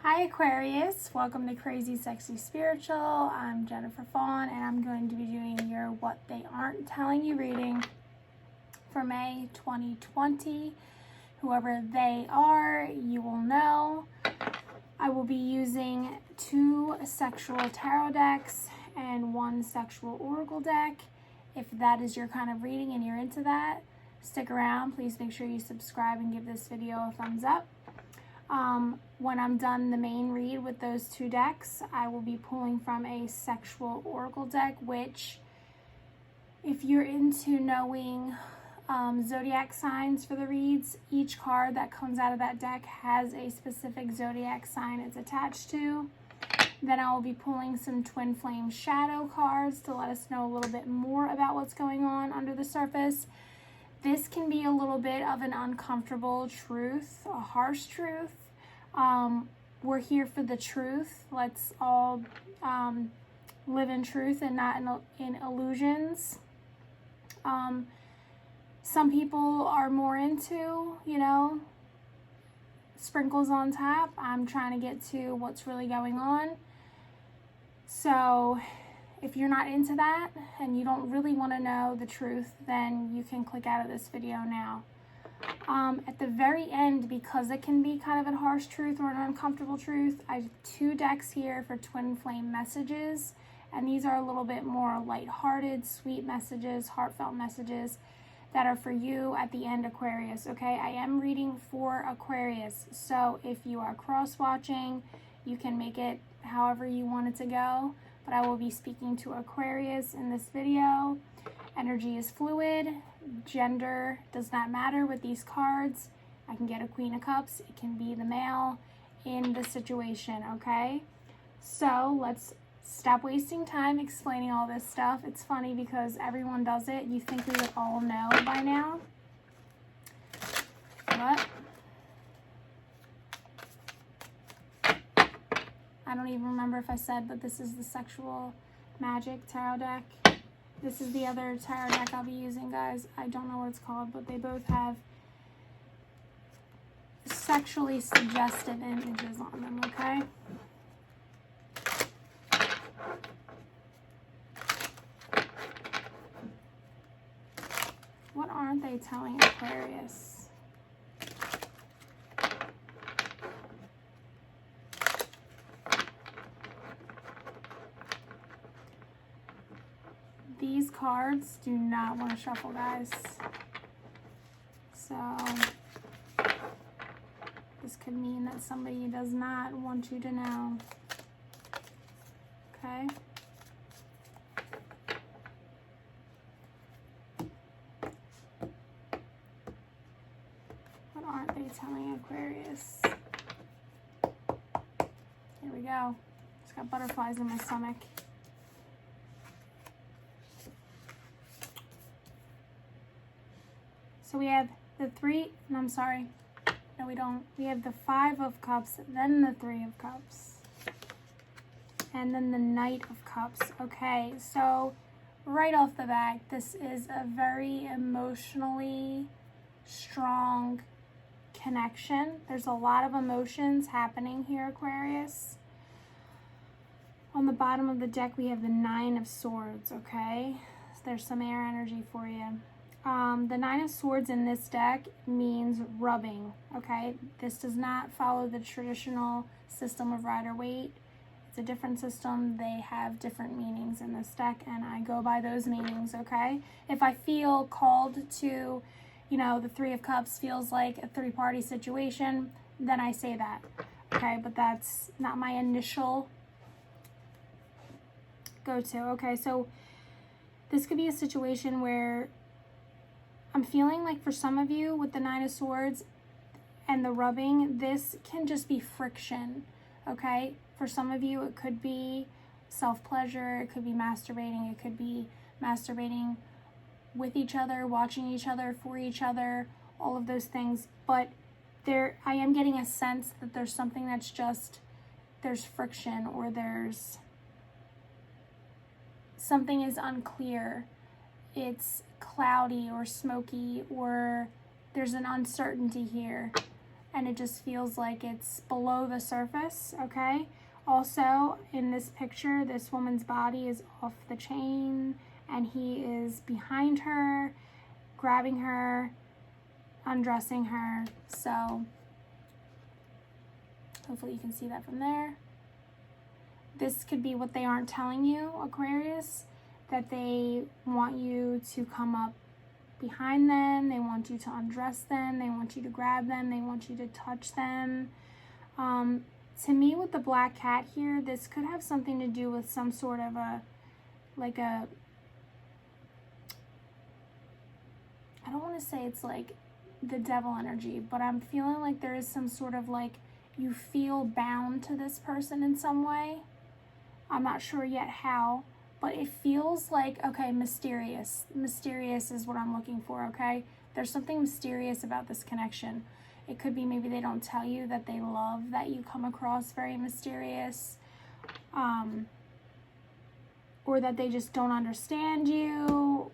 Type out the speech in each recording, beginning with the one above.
Hi Aquarius, welcome to Crazy Sexy Spiritual. I'm Jennifer FAWN and I'm going to be doing your What They Aren't Telling You reading for May 2020. Whoever they are, you will know. I will be using 2 sexual tarot decks and 1 sexual oracle deck. If that is your kind of reading and you're into that, stick around. Please make sure you subscribe and give this video a thumbs up. When I'm done the main read with those 2 decks, I will be pulling from a sexual oracle deck, which if you're into knowing zodiac signs for the reads, each card that comes out of that deck has a specific zodiac sign it's attached to. Then I will be pulling some twin flame shadow cards to let us know a little bit more about what's going on under the surface. This can be a little bit of an uncomfortable truth, a harsh truth. We're here for the truth. Let's all live in truth and not in illusions. Some people are more into, sprinkles on top. I'm trying to get to what's really going on. So if you're not into that and you don't really want to know the truth, then you can click out of this video now. At the very end, because it can be kind of a harsh truth or an uncomfortable truth, I have 2 decks here for twin flame messages, and these are a little bit more lighthearted, sweet messages, heartfelt messages that are for you at the end, Aquarius. Okay, I am reading for Aquarius, so if you are cross-watching, you can make it however you want it to go, but I will be speaking to Aquarius in this video. Energy is fluid. Gender does not matter with these cards. I can get a Queen of Cups. It can be the male in the situation, okay? So let's stop wasting time explaining all this stuff. It's funny because everyone does it. You think we would all know by now. But I don't even remember if I said, but this is the Sexual Magic Tarot deck. This is the other tarot deck I'll be using, guys. I don't know what it's called, but they both have sexually suggestive images on them, okay? What aren't they telling Aquarius? These cards do not want to shuffle, guys. So this could mean that somebody does not want you to know. Okay? What aren't they telling Aquarius? Here we go. Just got butterflies in my stomach. So we have the 3, no, I'm sorry. No, we don't. We have the 5 of Cups, then the 3 of Cups, and then the Knight of Cups. Okay, so right off the bat, this is a very emotionally strong connection. There's a lot of emotions happening here, Aquarius. On the bottom of the deck, we have the 9 of Swords, okay? So there's some air energy for you. The 9 of Swords in this deck means rubbing, okay? This does not follow the traditional system of Rider-Waite. It's a different system. They have different meanings in this deck, and I go by those meanings, okay? If I feel called to, the 3 of Cups feels like a 3-party situation, then I say that, okay? But that's not my initial go-to, okay? So this could be a situation where I'm feeling like for some of you with the 9 of Swords and the rubbing, this can just be friction, okay? For some of you, it could be self-pleasure, it could be masturbating, it could be masturbating with each other, watching each other, for each other, all of those things. But I am getting a sense that there's something that's just, there's friction, or there's something is unclear. It's cloudy or smoky, or there's an uncertainty here. and it just feels like it's below the surface, okay? Also, in this picture, this woman's body is off the chain, and he is behind her, grabbing her, undressing her. So hopefully you can see that from there. This could be what they aren't telling you, Aquarius, that they want you to come up behind them, they want you to undress them, they want you to grab them, they want you to touch them. To me, with the black cat here, this could have something to do with some sort of I don't want to say it's like the devil energy, but I'm feeling like there is some sort of like, you feel bound to this person in some way. I'm not sure yet how, but it feels like, okay, mysterious. Mysterious is what I'm looking for, okay? There's something mysterious about this connection. It could be maybe they don't tell you that they love that you come across very mysterious, or that they just don't understand you,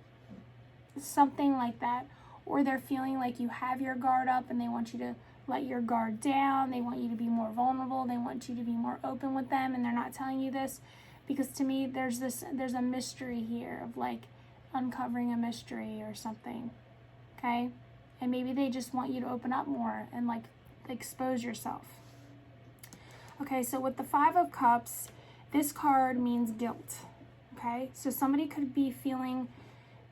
something like that. Or they're feeling like you have your guard up and they want you to let your guard down. They want you to be more vulnerable. They want you to be more open with them, and they're not telling you this. Because to me, there's a mystery here of like uncovering a mystery or something, okay? And maybe they just want you to open up more and like expose yourself. Okay, so with the Five of Cups, this card means guilt, okay? So somebody could be feeling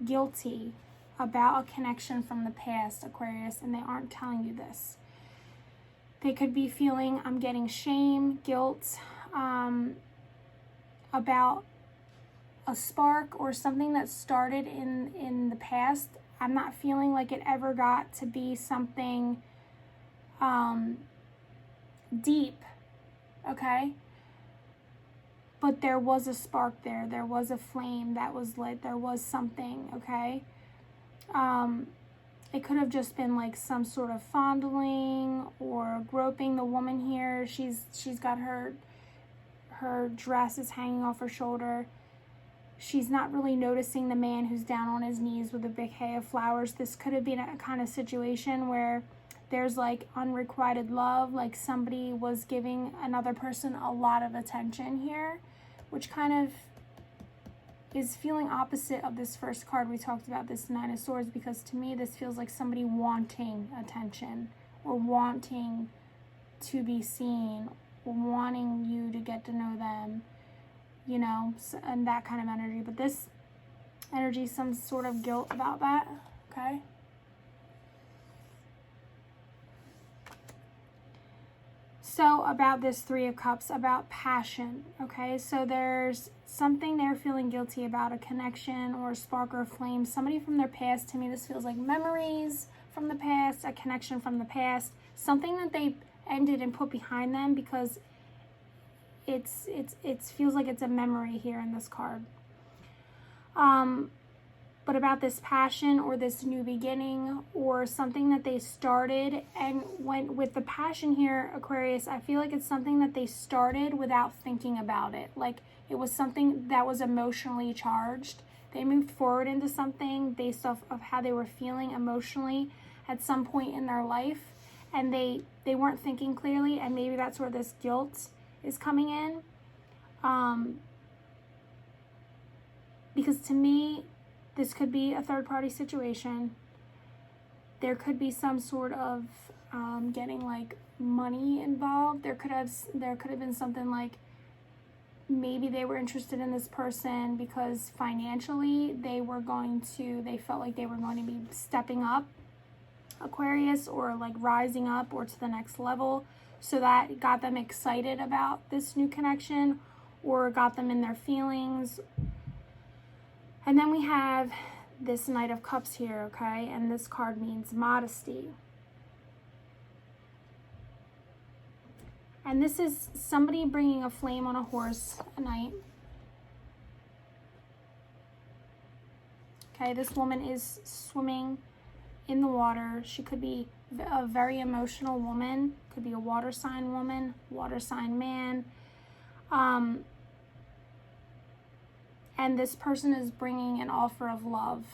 guilty about a connection from the past, Aquarius, and they aren't telling you this. They could be feeling, I'm getting shame, guilt, about a spark or something that started in the past. I'm not feeling like it ever got to be something deep, okay? But there was a spark there. There was a flame that was lit. There was something, okay? It could have just been like some sort of fondling or groping. The woman here, she's got her dress is hanging off her shoulder. She's not really noticing the man who's down on his knees with a bouquet of flowers. This could have been a kind of situation where there's like unrequited love, like somebody was giving another person a lot of attention here, which kind of is feeling opposite of this first card we talked about, this Nine of Swords, because to me this feels like somebody wanting attention or wanting to be seen or wanting you to get to know them, you know, and that kind of energy. But this energy, some sort of guilt about that, okay? So about this Three of Cups, about passion, okay? So there's something they're feeling guilty about, a connection or a spark or a flame. Somebody from their past, to me this feels like memories from the past, a connection from the past, something that they ended and put behind them, because it feels like it's a memory here in this card. But about this passion or this new beginning or something that they started, and when with the passion here, Aquarius, I feel like it's something that they started without thinking about it. Like it was something that was emotionally charged. They moved forward into something based off of how they were feeling emotionally at some point in their life, and they weren't thinking clearly, and maybe that's where this guilt is coming in. Because to me, this could be a third-party situation. There could be some sort of getting like money involved. There could have been something like maybe they were interested in this person because financially they felt like they were going to be stepping up, Aquarius, or like rising up or to the next level. So that got them excited about this new connection or got them in their feelings. And then we have this Knight of Cups here, okay? And this card means modesty. And this is somebody bringing a flame on a horse at night. Okay, this woman is swimming in the water. She could be a very emotional woman. Could be a water sign woman, water sign man. And this person is bringing an offer of love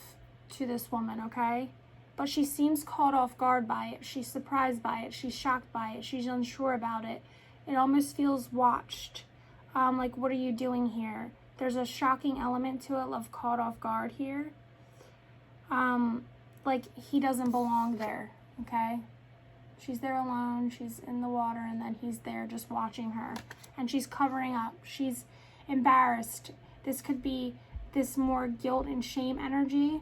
to this woman, okay? but she seems caught off guard by it. She's surprised by it. She's shocked by it. She's unsure about it. It almost feels watched. Like, what are you doing here? There's a shocking element to it of caught off guard here. Like, he doesn't belong there, okay? She's there alone. She's in the water, and then he's there just watching her. And she's covering up. She's embarrassed. This could be this more guilt and shame energy.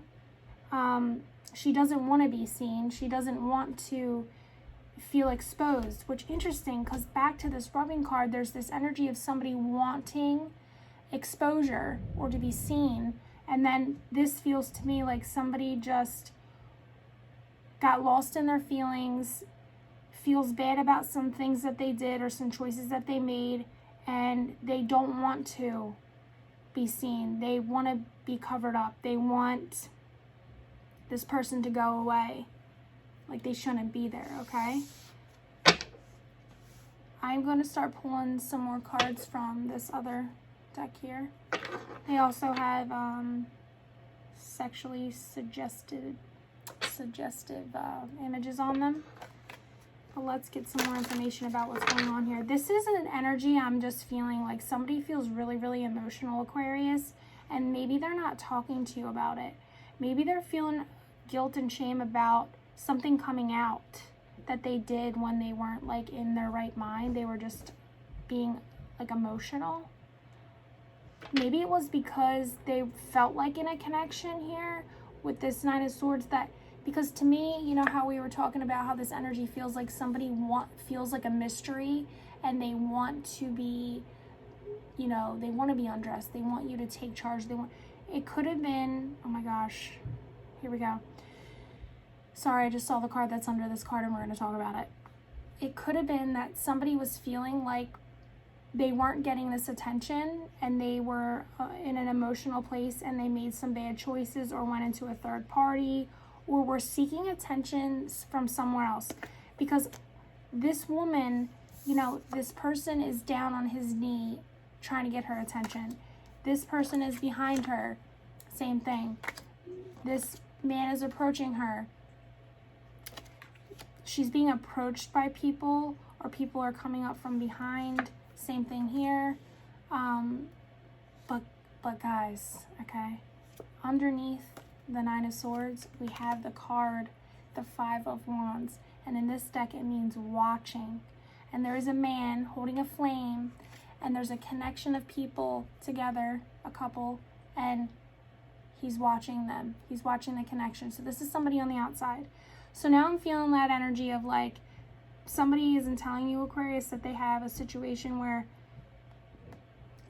She doesn't want to be seen. She doesn't want to feel exposed, which interesting, because back to this rubbing card, there's this energy of somebody wanting exposure or to be seen. And then this feels to me like somebody just got lost in their feelings, feels bad about some things that they did or some choices that they made, and they don't want to be seen. They want to be covered up. They want this person to go away. Like, they shouldn't be there, okay? I'm going to start pulling some more cards from this other deck here. They also have sexually suggestive images on them. But let's get some more information about what's going on here. This is an energy I'm just feeling like somebody feels really, really emotional, Aquarius, and maybe they're not talking to you about it. Maybe they're feeling guilt and shame about something coming out that they did when they weren't like in their right mind. They were just being like emotional. Maybe it was because they felt like in a connection here with this Nine of Swords, that because to me, you know how we were talking about how this energy feels like somebody feels like a mystery, and they want to be, you know, they want to be undressed. They want you to take charge. It could have been, oh my gosh, here we go. Sorry, I just saw the card that's under this card and we're going to talk about it. It could have been that somebody was feeling like they weren't getting this attention, and they were in an emotional place, and they made some bad choices or went into a third party, or were seeking attention from somewhere else. Because this woman, you know, this person is down on his knee trying to get her attention. This person is behind her, same thing. This man is approaching her. She's being approached by people, or people are coming up from behind. Same thing here. But guys, okay, underneath the Nine of Swords, we have the card, the Five of Wands. And in this deck, it means watching. And there is a man holding a flame, and there's a connection of people together, a couple, and he's watching them. He's watching the connection. So this is somebody on the outside. So now I'm feeling that energy of like, somebody isn't telling you, Aquarius, that they have a situation where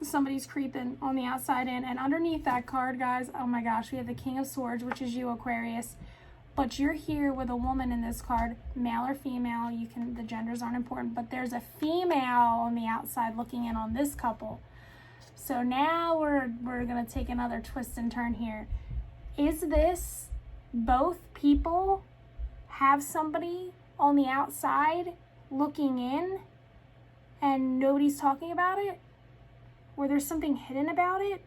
somebody's creeping on the outside in. And underneath that card, guys, oh my gosh, we have the King of Swords, which is you, Aquarius. But you're here with a woman in this card, male or female. The genders aren't important, but there's a female on the outside looking in on this couple. So now we're gonna take another twist and turn here. Is this both people have somebody on the outside looking in and nobody's talking about it? Or there's something hidden about it?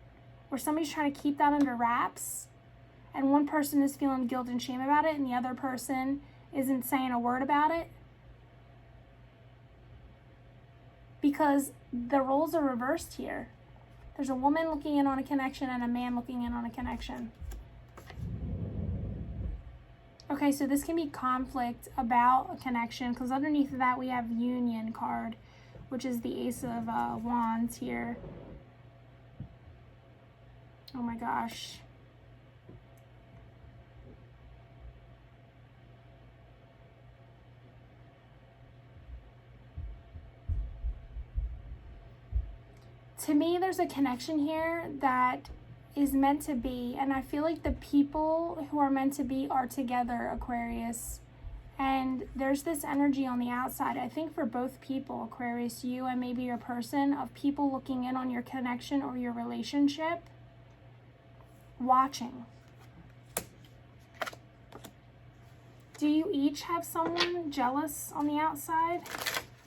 Or somebody's trying to keep that under wraps? And one person is feeling guilt and shame about it, and the other person isn't saying a word about it? Because the roles are reversed here. There's a woman looking in on a connection and a man looking in on a connection. Okay, so this can be conflict about a connection, because underneath of that we have Union card, which is the Ace of Wands here. Oh my gosh. To me, there's a connection here that is meant to be, and I feel like the people who are meant to be are together, Aquarius. And there's this energy on the outside, I think for both people, Aquarius, you and maybe your person, of people looking in on your connection or your relationship, watching. Do you each have someone jealous on the outside?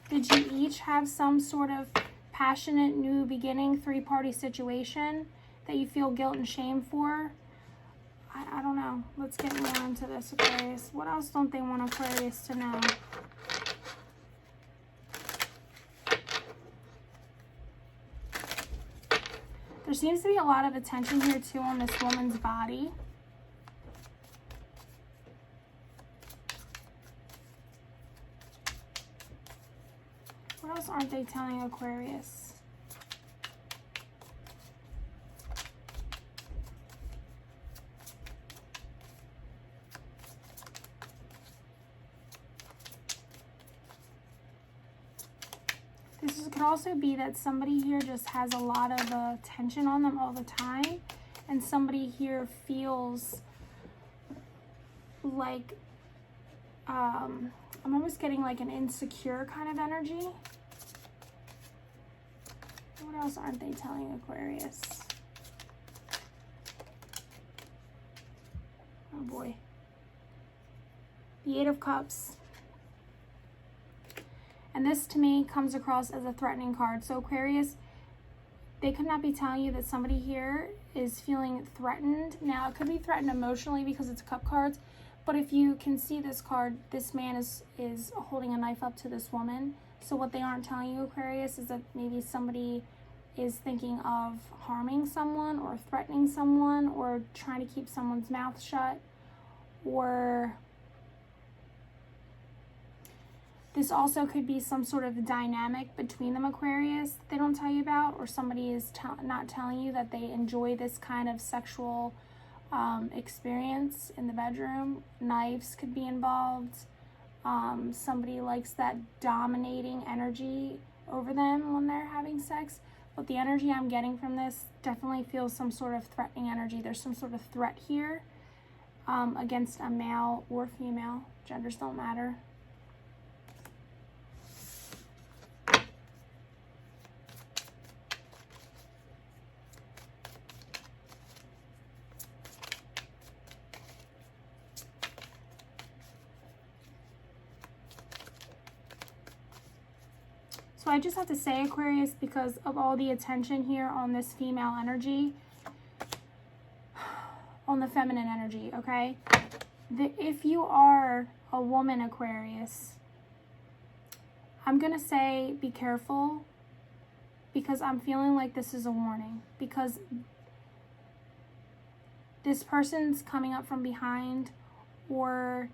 Did you each have some sort of passionate new beginning, three-party situation that you feel guilt and shame for? I don't know. Let's get more into this, Aquarius. What else don't they want Aquarius to know? There seems to be a lot of attention here too on this woman's body. What else aren't they telling Aquarius? This could also be that somebody here just has a lot of attention on them all the time, and somebody here feels like, I'm almost getting like an insecure kind of energy. What else aren't they telling Aquarius? Oh boy. The Eight of Cups. And this to me comes across as a threatening card. So Aquarius, they could not be telling you that somebody here is feeling threatened. Now, it could be threatened emotionally because it's cup cards. But if you can see this card, this man is holding a knife up to this woman. So what they aren't telling you, Aquarius, is that maybe somebody is thinking of harming someone or threatening someone or trying to keep someone's mouth shut, or this also could be some sort of dynamic between them, Aquarius, that they don't tell you about, or somebody is not telling you that they enjoy this kind of sexual experience in the bedroom. Knives could be involved. Somebody likes that dominating energy over them when they're having sex. But the energy I'm getting from this definitely feels some sort of threatening energy. There's some sort of threat here against a male or female. Genders don't matter. So I just have to say, Aquarius, because of all the attention here on this female energy, on the feminine energy, okay? If you are a woman, Aquarius, I'm going to say be careful, because I'm feeling like this is a warning. Because this person's coming up from behind, or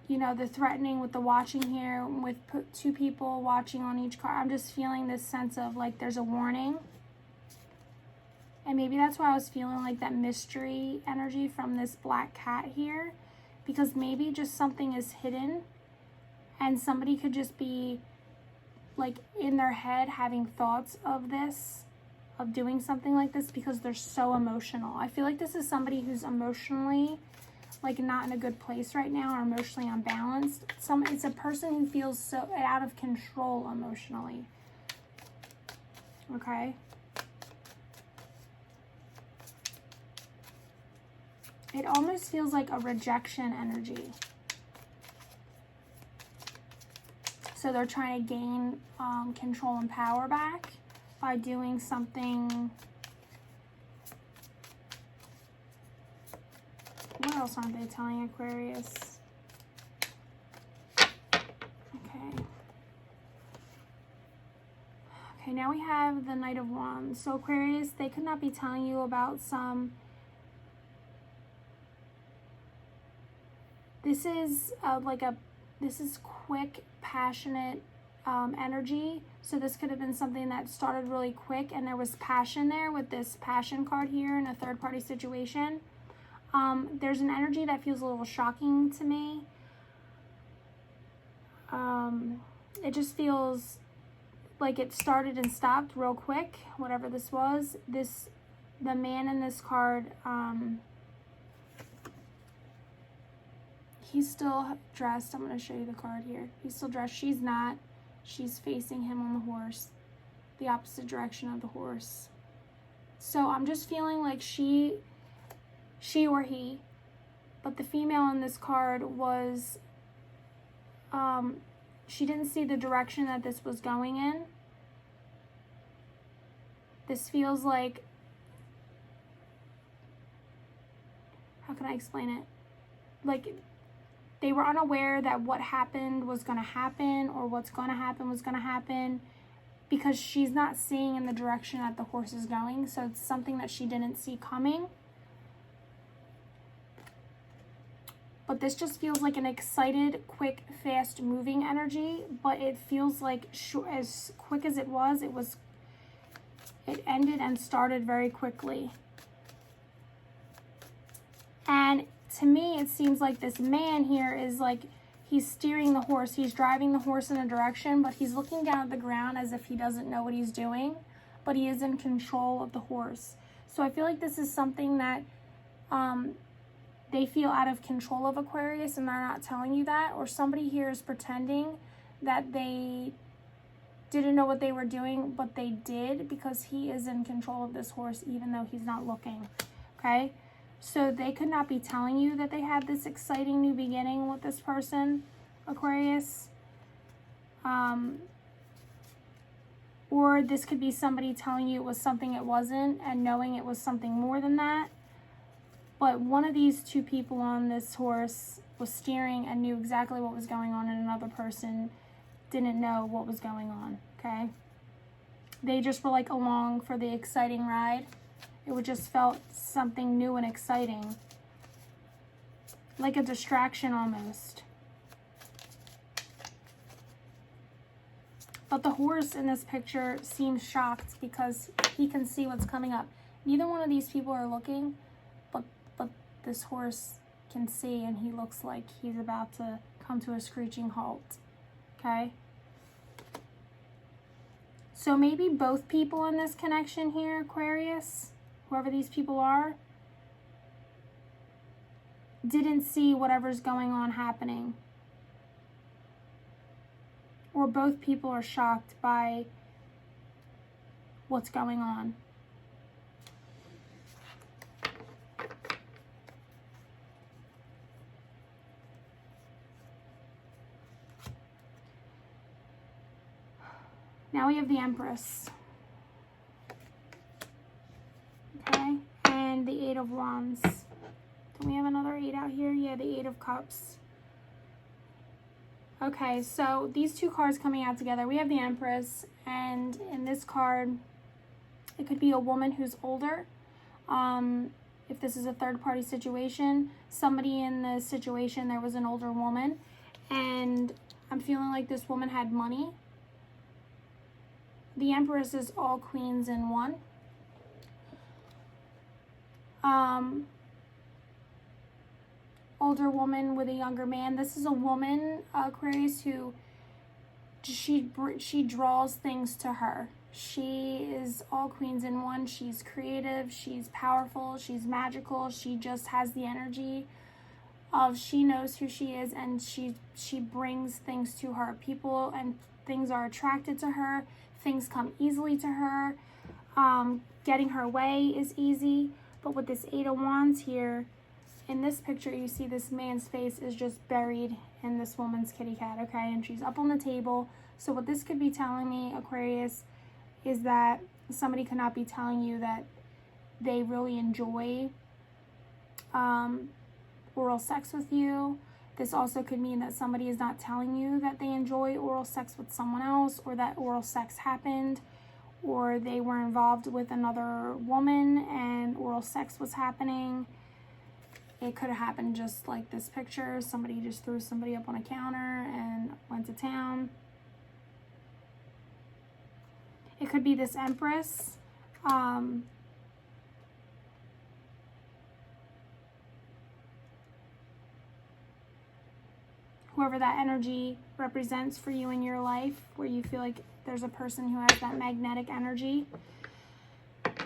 you know, the threatening with the watching here, with two people watching on each card. I'm just feeling this sense of like there's a warning. And maybe that's why I was feeling like that mystery energy from this black cat here. Because maybe just something is hidden. And somebody could just be like in their head having thoughts of this, of doing something like this, because they're so emotional. I feel like this is somebody who's emotionally like not in a good place right now, or emotionally unbalanced. It's a person who feels so out of control emotionally. Okay? It almost feels like a rejection energy. So they're trying to gain control and power back by doing something. What else aren't they telling Aquarius? Okay. Okay, now we have the Knight of Wands. So Aquarius, they could not be telling you about some... This is this is quick, passionate energy. So this could have been something that started really quick, and there was passion there with this passion card here in a third-party situation. There's an energy that feels a little shocking to me. It just feels like it started and stopped real quick, whatever this was. The man in this card, he's still dressed. I'm going to show you the card here. He's still dressed. She's not. She's facing him on the horse, the opposite direction of the horse. So I'm just feeling like she or he, but the female in this card was, she didn't see the direction that this was going in. This feels like how can I explain it? Like, they were unaware that what happened was going to happen, or what's going to happen was going to happen, because she's not seeing in the direction that the horse is going. So it's something that she didn't see coming. But this just feels like an excited, quick, fast moving energy. But it feels like as quick as it ended and started very quickly. And to me, it seems like this man here is like, he's steering the horse. He's driving the horse in a direction, but he's looking down at the ground as if he doesn't know what he's doing. But he is in control of the horse. So I feel like this is something that they feel out of control of, Aquarius, and they're not telling you that. Or somebody here is pretending that they didn't know what they were doing, but they did, because he is in control of this horse even though he's not looking. Okay? So they could not be telling you that they had this exciting new beginning with this person, Aquarius. Or this could be somebody telling you it was something it wasn't, and knowing it was something more than that. But one of these two people on this horse was steering and knew exactly what was going on, and another person didn't know what was going on, okay? They just were like along for the exciting ride. It just felt something new and exciting. Like a distraction almost. But the horse in this picture seems shocked because he can see what's coming up. Neither one of these people are looking, but this horse can see, and he looks like he's about to come to a screeching halt. Okay? So maybe both people in this connection here, Aquarius, whoever these people are, didn't see whatever's going on happening. Or both people are shocked by what's going on. Now we have the Empress. Okay, and the Eight of Wands. Don't we have another 8 out here? Yeah, the 8 of Cups. Okay, so these two cards coming out together. We have the Empress, and in this card, it could be a woman who's older. If this is a third-party situation, somebody in the situation, there was an older woman, and I'm feeling like this woman had money. The Empress is all queens in one. Older woman with a younger man. This is a woman, Aquarius, who she draws things to her. She is all queens in one. She's creative, she's powerful, she's magical. She just has the energy of, she knows who she is, and she brings things to her. People and things are attracted to her. Things come easily to her. Getting her way is easy. But with this 8 of Wands here, in this picture, you see this man's face is just buried in this woman's kitty cat, okay? And she's up on the table. So what this could be telling me, Aquarius, is that somebody could not be telling you that they really enjoy oral sex with you. This also could mean that somebody is not telling you that they enjoy oral sex with someone else, or that oral sex happened, or they were involved with another woman and oral sex was happening. It could have happened just like this picture. Somebody just threw somebody up on a counter and went to town. It could be this Empress. Whoever that energy represents for you in your life, where you feel like there's a person who has that magnetic energy,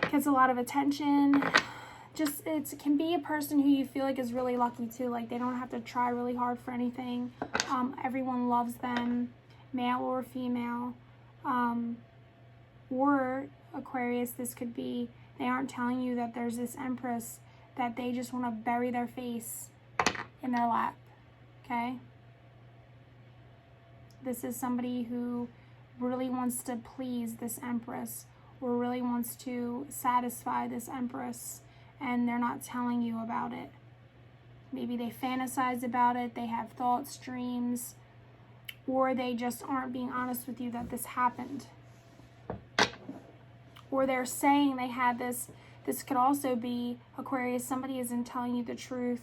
gets a lot of attention. Just, it can be a person who you feel like is really lucky too. Like, they don't have to try really hard for anything. Everyone loves them, male or female. Or Aquarius, this could be, they aren't telling you that there's this Empress, that they just want to bury their face in their lap. Okay? This is somebody who really wants to please this Empress, or really wants to satisfy this Empress, and they're not telling you about it. Maybe they fantasize about it, they have thoughts, dreams, or they just aren't being honest with you that this happened. Or they're saying they had this. This could also be, Aquarius, somebody isn't telling you the truth,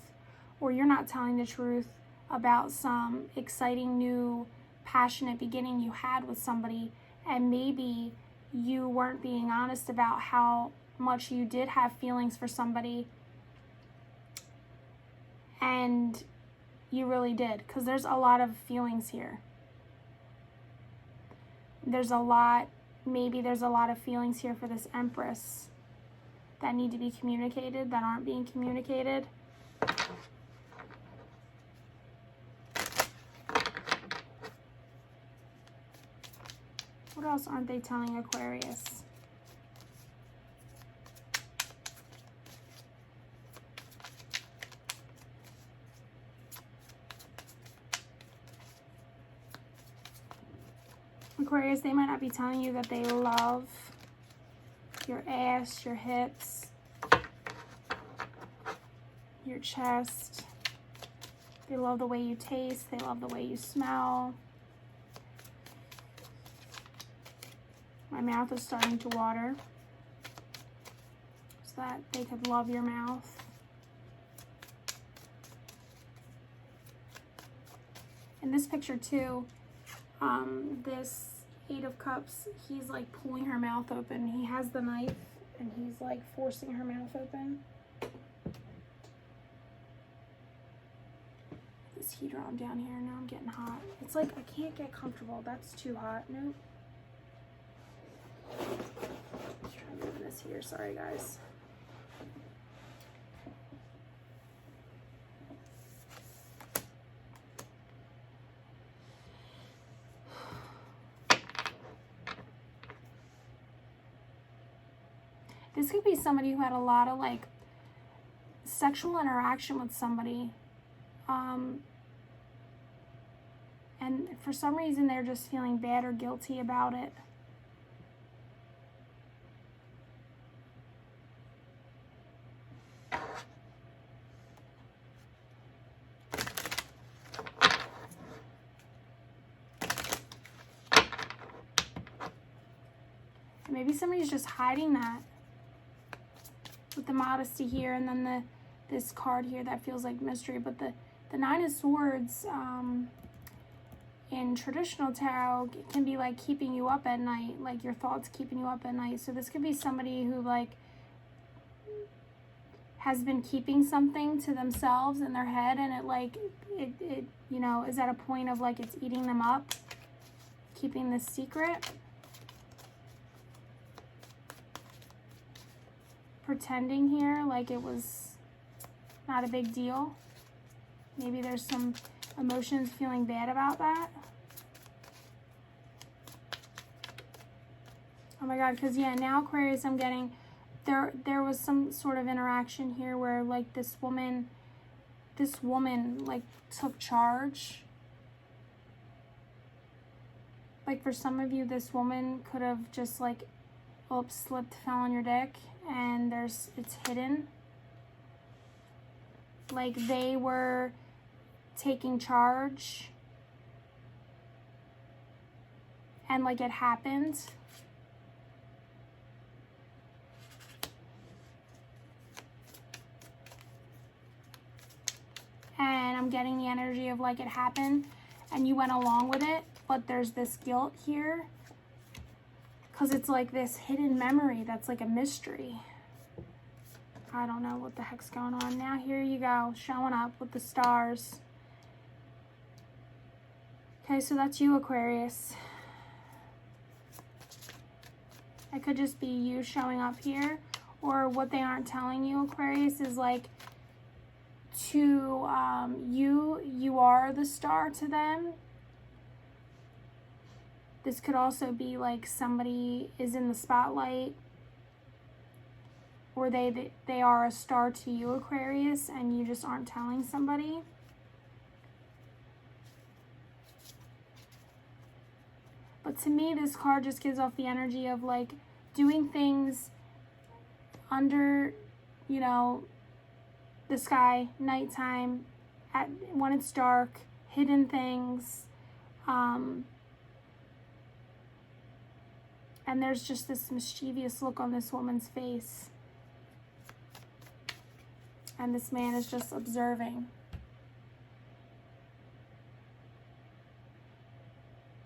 or you're not telling the truth about some exciting new passionate beginning you had with somebody, and maybe you weren't being honest about how much you did have feelings for somebody, and you really did, because there's a lot of feelings here. Maybe there's a lot of feelings here for this Empress that need to be communicated, that aren't being communicated. What else aren't they telling Aquarius? Aquarius, they might not be telling you that they love your ass, your hips, your chest. They love the way you taste. They love the way you smell. My mouth is starting to water, so that they could love your mouth. In this picture too, this Eight of Cups, he's like pulling her mouth open. He has the knife and he's like forcing her mouth open. This heater on down here, now I'm getting hot. It's like I can't get comfortable. That's too hot. Nope. Let's try moving this here. Sorry guys. This could be somebody who had a lot of like sexual interaction with somebody. And for some reason they're just feeling bad or guilty about it. Maybe somebody's just hiding that with the modesty here, and then this card here that feels like mystery. But the Nine of Swords in traditional tarot can be like keeping you up at night, like your thoughts keeping you up at night. So this could be somebody who like has been keeping something to themselves in their head, and it you know, is at a point of like it's eating them up, keeping this secret. Pretending here like it was not a big deal. Maybe there's some emotions, feeling bad about that. Oh my God, because yeah, now Aquarius, I'm getting there was some sort of interaction here where like this woman like took charge. Like for some of you, this woman could have just like, oops, slipped, fell on your dick, and it's hidden. Like they were taking charge and like it happened. And I'm getting the energy of like it happened and you went along with it, but there's this guilt here because it's like this hidden memory that's like a mystery. I don't know what the heck's going on. Now here you go, showing up with the stars. Okay, so that's you, Aquarius. It could just be you showing up here, or what they aren't telling you, Aquarius, is like to you are the star to them. This could also be like somebody is in the spotlight, or they are a star to you, Aquarius, and you just aren't telling somebody. But to me, this card just gives off the energy of like doing things under, you know, the sky, nighttime, when it's dark, hidden things. And there's just this mischievous look on this woman's face. And this man is just observing.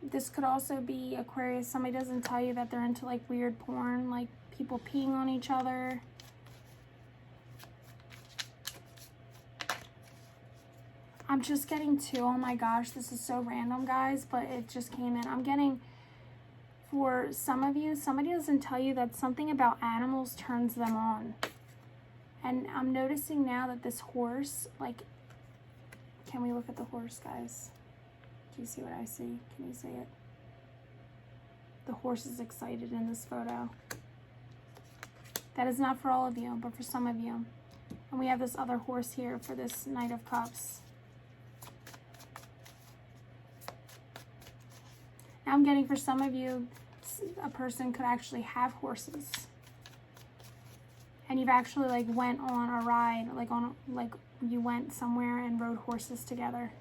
This could also be Aquarius. Somebody doesn't tell you that they're into like weird porn, like people peeing on each other. I'm just getting two. Oh my gosh, this is so random, guys, but it just came in. I'm getting, for some of you, somebody doesn't tell you that something about animals turns them on. And I'm noticing now that this horse, like, can we look at the horse, guys? Do you see what I see? Can you see it? The horse is excited in this photo. That is not for all of you, but for some of you. And we have this other horse here for this Knight of Cups. Now I'm getting, for some of you, a person could actually have horses. And you've actually like went on a ride, like you went somewhere and rode horses together.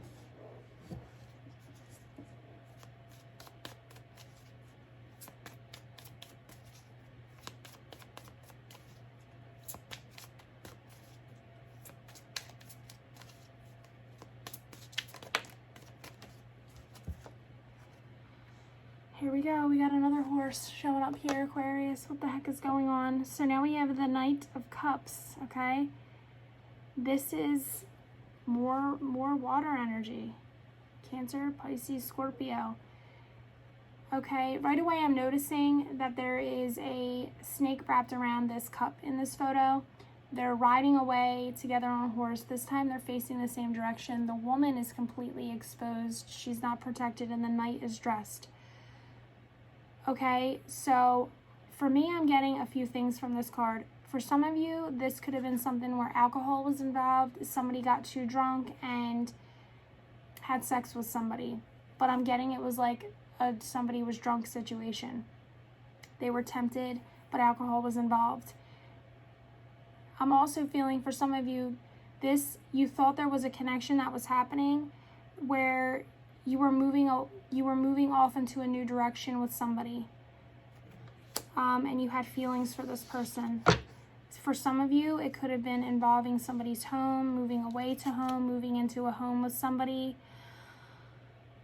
Here we go. We got another horse showing up here, Aquarius. What the heck is going on? So now we have the Knight of Cups, okay? This is more water energy. Cancer, Pisces, Scorpio. Okay, right away I'm noticing that there is a snake wrapped around this cup in this photo. They're riding away together on a horse. This time they're facing the same direction. The woman is completely exposed. She's not protected, and the knight is dressed. Okay, so for me, I'm getting a few things from this card. For some of you, this could have been something where alcohol was involved. Somebody got too drunk and had sex with somebody. But I'm getting it was like somebody was drunk situation. They were tempted, but alcohol was involved. I'm also feeling for some of you, you thought there was a connection that was happening where you were moving off into a new direction with somebody, and you had feelings for this person. For some of you, it could have been involving somebody's home, moving away to home, moving into a home with somebody,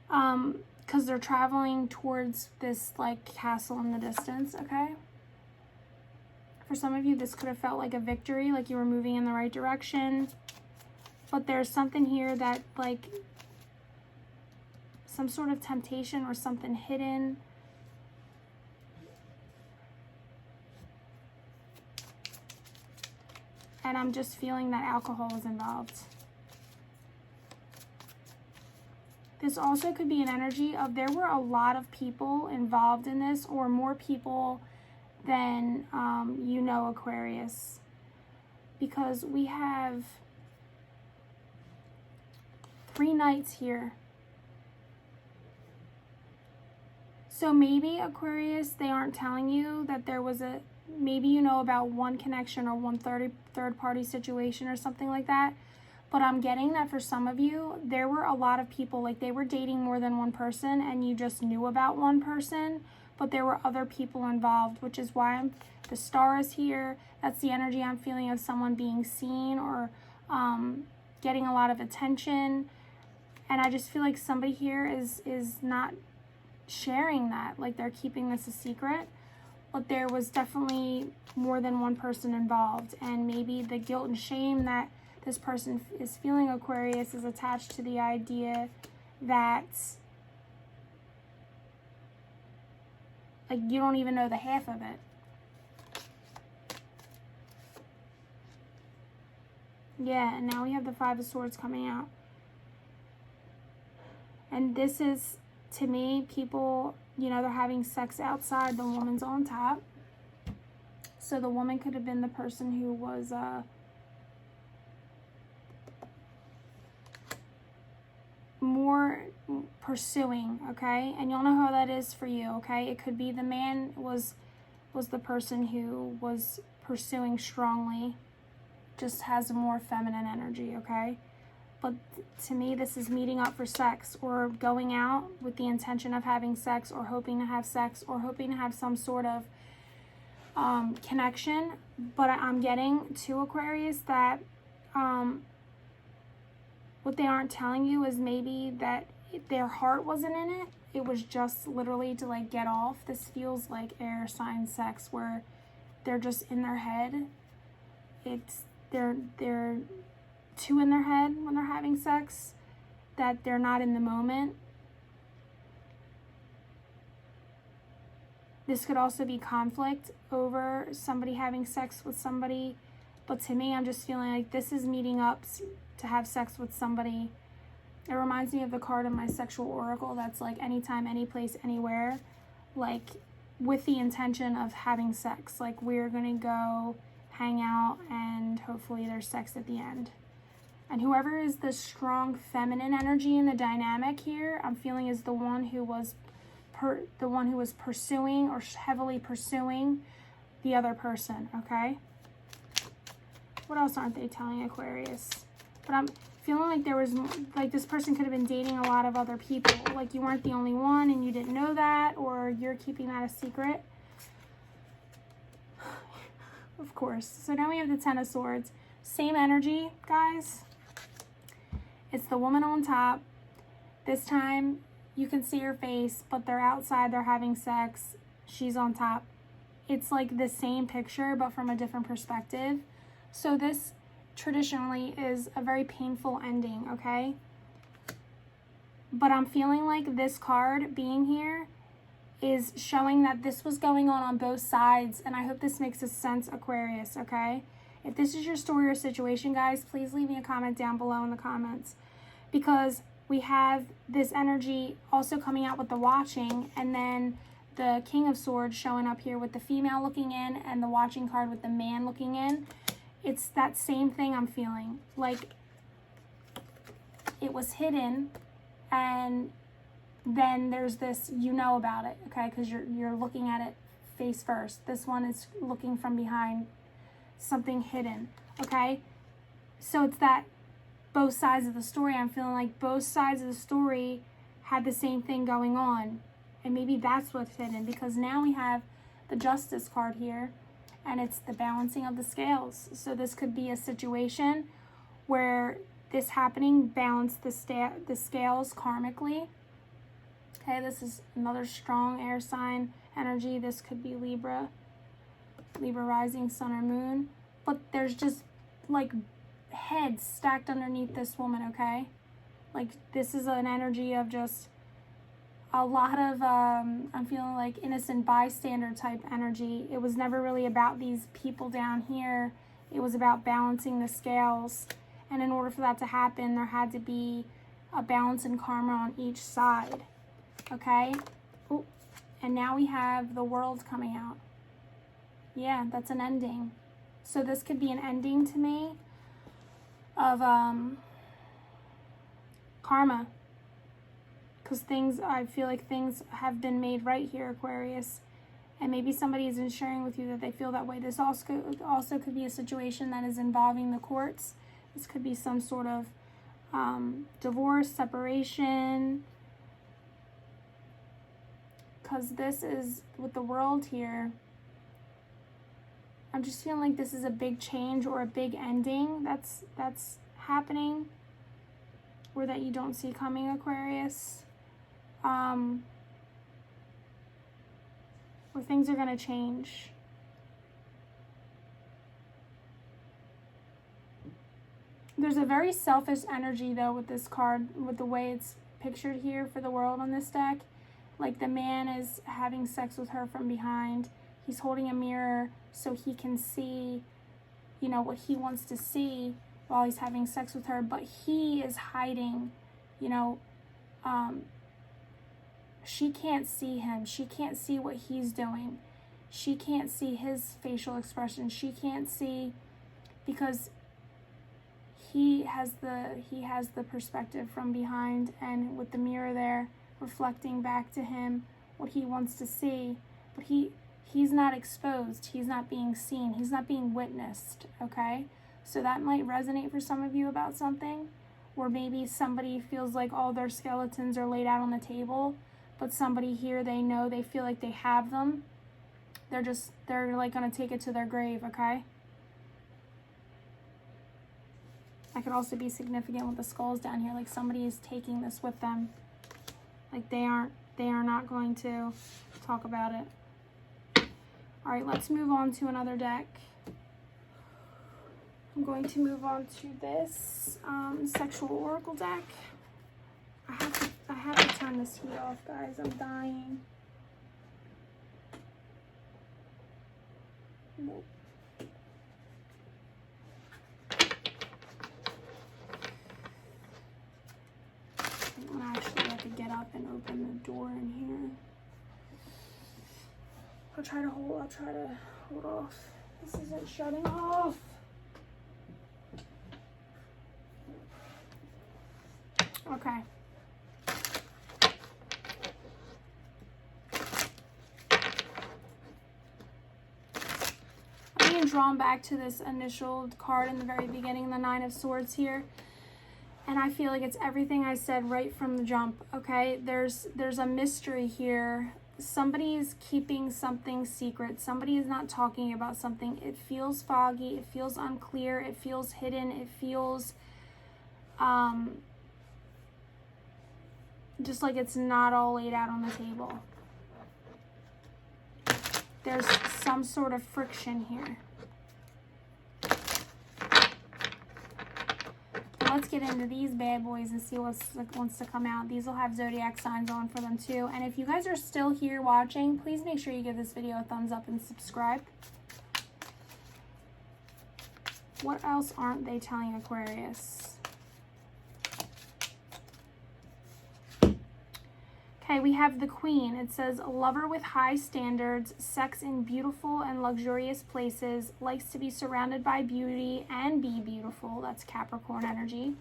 because they're traveling towards this like castle in the distance. Okay, for some of you, this could have felt like a victory, like you were moving in the right direction, but there's something here that like some sort of temptation or something hidden. And I'm just feeling that alcohol is involved. This also could be an energy of there were a lot of people involved in this, or more people than you know, Aquarius. Because we have 3 knights here. So maybe, Aquarius, they aren't telling you that there was maybe you know about one connection or one third party situation or something like that. But I'm getting that for some of you, there were a lot of people, like they were dating more than one person and you just knew about one person, but there were other people involved, which is why the star is here. That's the energy I'm feeling of someone being seen or getting a lot of attention. And I just feel like somebody here is not sharing that, like they're keeping this a secret, but there was definitely more than one person involved, and maybe the guilt and shame that this person is feeling, Aquarius, is attached to the idea that like you don't even know the half of it. Yeah, and now we have the 5 of Swords coming out, and this is, to me, people, you know, they're having sex outside, the woman's on top. So the woman could have been the person who was more pursuing, okay? And you'll know how that is for you, okay? It could be the man was the person who was pursuing strongly, just has a more feminine energy, okay? But to me, this is meeting up for sex or going out with the intention of having sex or hoping to have sex or hoping to have some sort of connection. But I'm getting to Aquarius that what they aren't telling you is maybe that their heart wasn't in it. It was just literally to like get off. This feels like air sign sex where they're just in their head. They're too in their head when they're having sex, that they're not in the moment. This could also be conflict over somebody having sex with somebody. But to me, I'm just feeling like this is meeting up to have sex with somebody. It reminds me of the card in my sexual oracle that's like anytime, any place, anywhere. Like with the intention of having sex. Like we're going to go hang out and hopefully there's sex at the end. And whoever is the strong feminine energy in the dynamic here, I'm feeling is the one who was pursuing or heavily pursuing the other person, okay? What else aren't they telling Aquarius? But I'm feeling like there was, like this person could have been dating a lot of other people. Like you weren't the only one and you didn't know that, or you're keeping that a secret. Of course. So now we have the Ten of Swords. Same energy, guys. It's the woman on top. This time you can see her face, but they're outside, they're having sex. She's on top. It's like the same picture, but from a different perspective. So this traditionally is a very painful ending, okay? But I'm feeling like this card being here is showing that this was going on both sides, and I hope this makes sense, Aquarius, okay? If this is your story or situation, guys, please leave me a comment down below in the comments, because we have this energy also coming out with the watching, and then the King of Swords showing up here with the female looking in and the watching card with the man looking in. It's that same thing I'm feeling. Like it was hidden, and then there's this, you know about it, okay? Because you're looking at it face first. This one is looking from behind, something hidden, okay? So it's that both sides of the story. I'm feeling like both sides of the story had the same thing going on, and maybe that's what's hidden, because now we have the Justice card here, and it's the balancing of the scales. So this could be a situation where this happening balanced the scales karmically. Okay, this is another strong air sign energy. This could be Libra rising, sun or moon. But there's just like heads stacked underneath this woman, okay? Like this is an energy of just a lot of, I'm feeling like innocent bystander type energy. It was never really about these people down here. It was about balancing the scales. And in order for that to happen, there had to be a balance in karma on each side. Okay? Ooh. And now we have the World coming out. Yeah, that's an ending. So this could be an ending to me of karma. Because I feel like things have been made right here, Aquarius. And maybe somebody isn't sharing with you that they feel that way. This also could be a situation that is involving the courts. This could be some sort of divorce, separation. Because this is, with the World here, I'm just feeling like this is a big change or a big ending that's happening, or that you don't see coming, Aquarius. Where things are going to change. There's a very selfish energy, though, with this card, with the way it's pictured here for the World on this deck. Like the man is having sex with her from behind. He's holding a mirror so he can see, you know, what he wants to see while he's having sex with her. But he is hiding, you know, she can't see him. She can't see what he's doing. She can't see his facial expression. She can't see, because he has the perspective from behind, and with the mirror there reflecting back to him what he wants to see. But he's not exposed. He's not being seen. He's not being witnessed, okay? So that might resonate for some of you about something. Or maybe somebody feels like all their skeletons are laid out on the table, but somebody here, they know, they feel like they have them. They're like going to take it to their grave, okay? That could also be significant with the skulls down here. Like somebody is taking this with them. Like they are not going to talk about it. All right, let's move on to another deck. I'm going to move on to this sexual oracle deck. I have to turn this heat off, guys. I'm dying. Nope. I'm gonna actually have to get up and open the door in here. I'll try to hold off. This isn't shutting off. Okay. I'm being drawn back to this initial card in the very beginning, the Nine of Swords here. And I feel like it's everything I said right from the jump, okay? There's a mystery here. Somebody is keeping something secret. Somebody is not talking about something. It feels foggy. It feels unclear. It feels hidden. It feels just like it's not all laid out on the table. There's some sort of friction here. Let's get into these bad boys and see what wants to come out. These will have zodiac signs on for them too. And if you guys are still here watching, please make sure you give this video a thumbs up and subscribe. What else aren't they telling Aquarius? Okay, we have the Queen. It says, a lover with high standards, sex in beautiful and luxurious places, likes to be surrounded by beauty and be beautiful. That's Capricorn energy.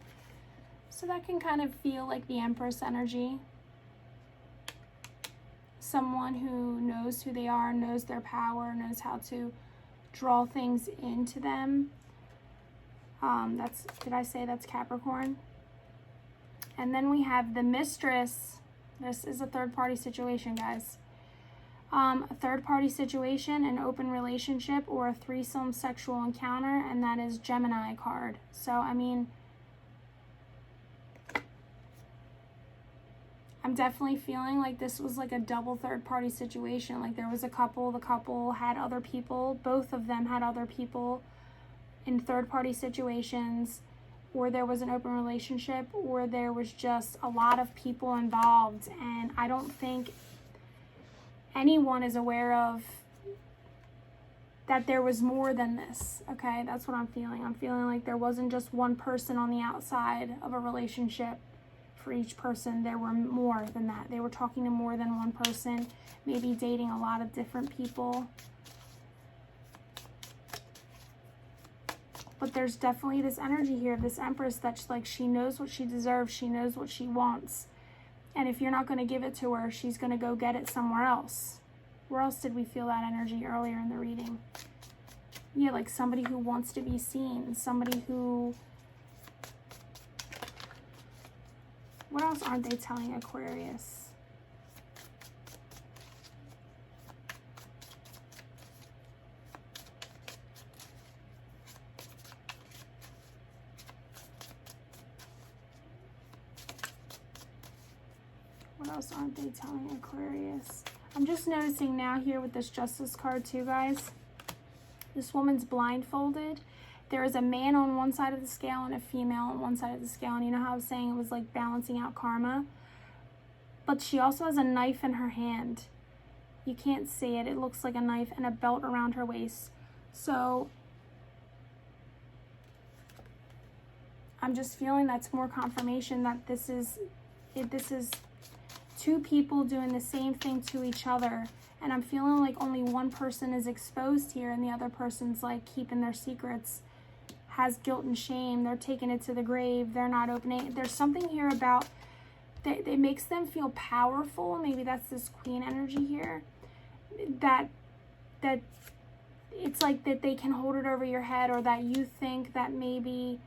So that can kind of feel like the Empress energy. Someone who knows who they are, knows their power, knows how to draw things into them. Did I say that's Capricorn? And then we have the Mistress. This is a third-party situation, guys. A third-party situation, an open relationship, or a threesome sexual encounter, and that is Gemini card. So, I mean, I'm definitely feeling like this was like a double third-party situation. Like there was a couple, the couple had other people, both of them had other people in third-party situations, or there was an open relationship, or there was just a lot of people involved. And I don't think anyone is aware of that there was more than this, okay? That's what I'm feeling. I'm feeling like there wasn't just one person on the outside of a relationship. For each person, there were more than that. They were talking to more than one person, maybe dating a lot of different people. But there's definitely this energy here, this Empress, that's like she knows what she deserves, she knows what she wants. And if you're not going to give it to her, she's going to go get it somewhere else. Where else did we feel that energy earlier in the reading? Yeah, like somebody who wants to be seen, somebody who... What else aren't they telling Aquarius? What else aren't they telling Aquarius? I'm just noticing now here with this Justice card too, guys. This woman's blindfolded. There is a man on one side of the scale and a female on one side of the scale. And you know how I was saying it was like balancing out karma? But she also has a knife in her hand. You can't see it. It looks like a knife, and a belt around her waist. So I'm just feeling that's more confirmation that this is two people doing the same thing to each other. And I'm feeling like only one person is exposed here and the other person's like keeping their secrets, has guilt and shame. They're taking it to the grave. They're not opening. There's something here about that it makes them feel powerful. Maybe that's this Queen energy here. That it's like that they can hold it over your head, or that you think that maybe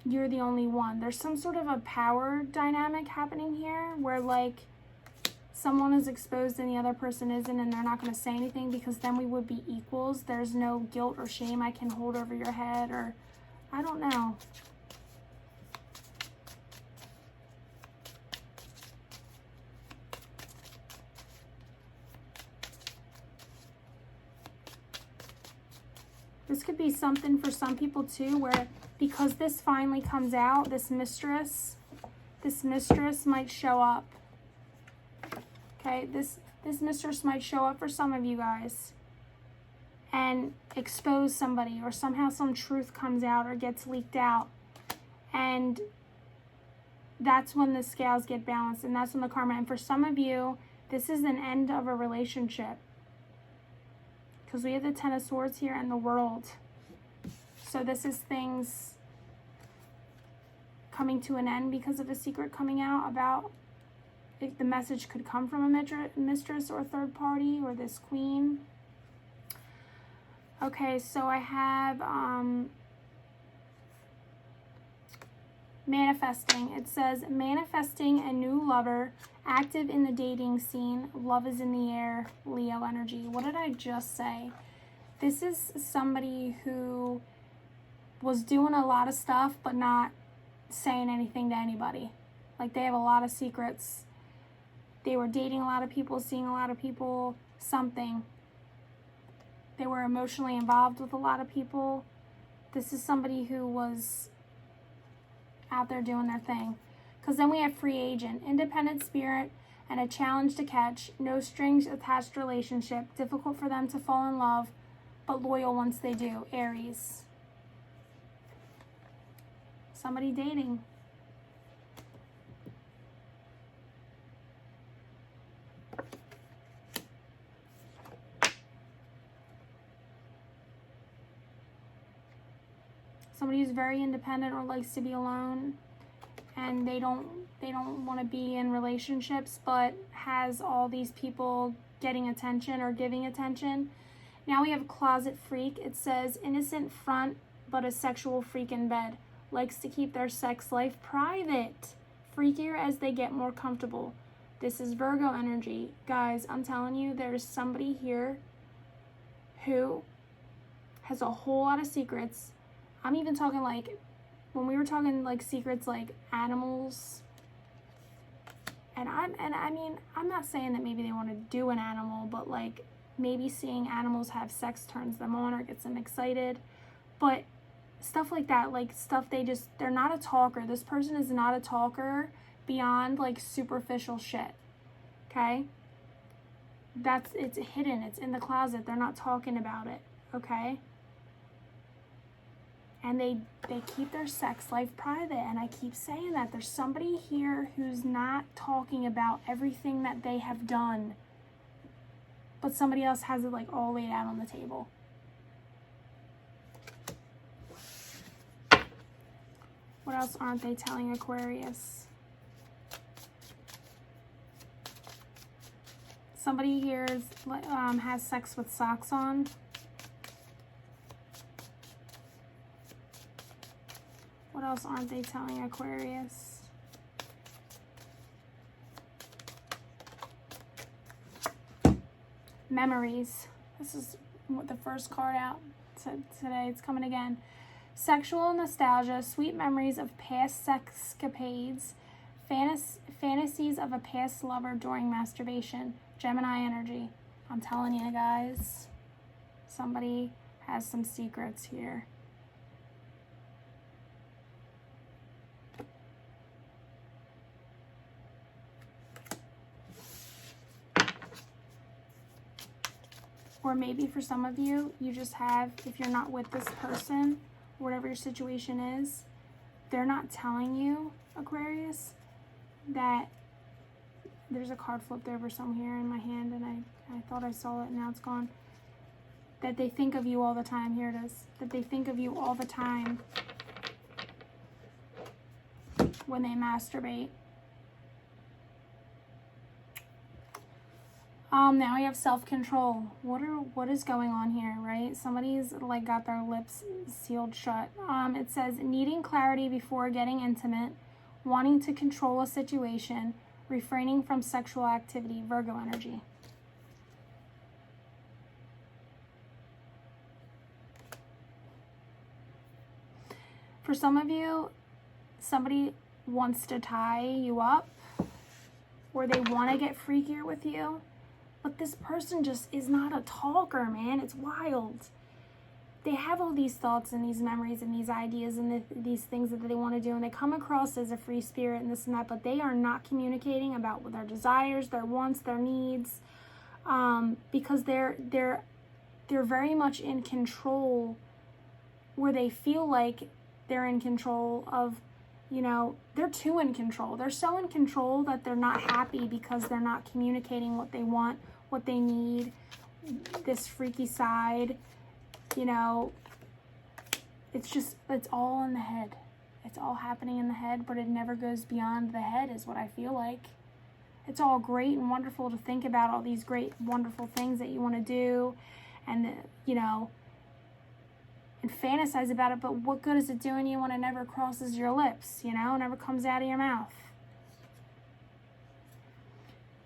you're the only one. There's some sort of a power dynamic happening here where like someone is exposed and the other person isn't, and they're not going to say anything because then we would be equals. There's no guilt or shame I can hold over your head, or I don't know. This could be something for some people too, where because this finally comes out, this mistress might show up. Okay, this mistress might show up for some of you guys and expose somebody, or somehow some truth comes out or gets leaked out. And that's when the scales get balanced, and that's when the karma. And for some of you, this is an end of a relationship, because we have the Ten of Swords here and the World. So this is things coming to an end because of a secret coming out about, if the message could come from a mistress or a third party, or this queen. Okay, so I have manifesting. It says manifesting a new lover, active in the dating scene, love is in the air, Leo energy. What did I just say? This is somebody who was doing a lot of stuff but not saying anything to anybody. Like they have a lot of secrets. They were dating a lot of people, seeing a lot of people, something. They were emotionally involved with a lot of people. This is somebody who was out there doing their thing. Because then we have free agent, independent spirit, and a challenge to catch, no strings attached relationship, difficult for them to fall in love, but loyal once they do, Aries. Somebody dating. Somebody who's very independent or likes to be alone, and they don't want to be in relationships, but has all these people getting attention or giving attention. Now we have closet freak. It says innocent front, but a sexual freak in bed. Likes to keep their sex life private. Freakier as they get more comfortable. This is Virgo energy. Guys, I'm telling you, there's somebody here who has a whole lot of secrets. I'm even talking like, when we were talking like secrets like animals, and I mean, I'm not saying that maybe they want to do an animal, but like maybe seeing animals have sex turns them on or gets them excited. But stuff like that, like stuff they're not a talker. This person is not a talker beyond like superficial shit. Okay? It's hidden. It's in the closet. They're not talking about it. Okay? And they keep their sex life private. And I keep saying that. There's somebody here who's not talking about everything that they have done. But somebody else has it like all laid out on the table. What else aren't they telling Aquarius? Somebody here has sex with socks on. What else aren't they telling Aquarius? Memories. This is the first card out today. It's coming again. Sexual nostalgia, sweet memories of past sexcapades, fantasies of a past lover during masturbation. Gemini energy. I'm telling you guys, somebody has some secrets here. Or maybe for some of you, you just have, if you're not with this person, whatever your situation is, they're not telling you, Aquarius, that there's a card flipped over somewhere in my hand, and I thought I saw it and now it's gone. That they think of you all the time. Here it is. That they think of you all the time when they masturbate. Now we have self-control. What is going on here, right? Somebody's like got their lips sealed shut. It says needing clarity before getting intimate, wanting to control a situation, refraining from sexual activity, Virgo energy. For some of you, somebody wants to tie you up, or they want to get freakier with you. But this person just is not a talker, man. It's wild. They have all these thoughts and these memories and these ideas and these things that they want to do. And they come across as a free spirit and this and that. But they are not communicating about their desires, their wants, their needs. Because they're very much in control, where they feel like they're in control of, you know, they're too in control. They're so in control that they're not happy because they're not communicating what they want, what they need, this freaky side, you know. It's all in the head. It's all happening in the head, but it never goes beyond the head is what I feel like. It's all great and wonderful to think about all these great, wonderful things that you want to do and, you know, and fantasize about it, but what good is it doing you when it never crosses your lips, you know, never comes out of your mouth?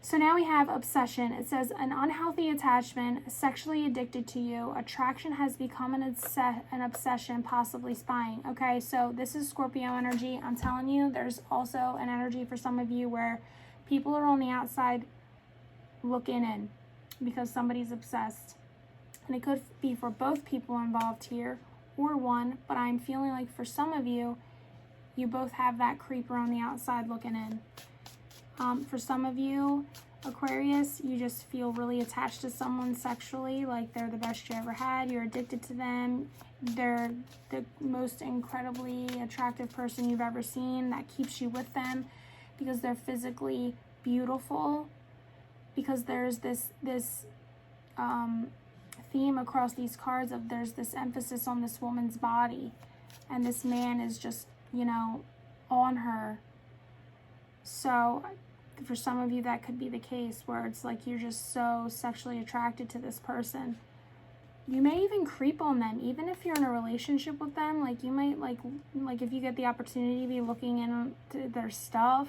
So now we have obsession. It says an unhealthy attachment, sexually addicted to you, attraction has become an obsession, possibly spying. Okay, so this is Scorpio energy. I'm telling you, there's also an energy for some of you where people are on the outside looking in because somebody's obsessed. And it could be for both people involved here or one, but I'm feeling like for some of you, you both have that creeper on the outside looking in. For some of you, Aquarius, you just feel really attached to someone sexually, like they're the best you ever had. You're addicted to them. They're the most incredibly attractive person you've ever seen. That keeps you with them because they're physically beautiful. Because there's this theme across these cards of there's this emphasis on this woman's body, and this man is just, you know, on her. So for some of you, that could be the case where it's like you're just so sexually attracted to this person. You may even creep on them, even if you're in a relationship with them. Like you might like if you get the opportunity to be looking into their stuff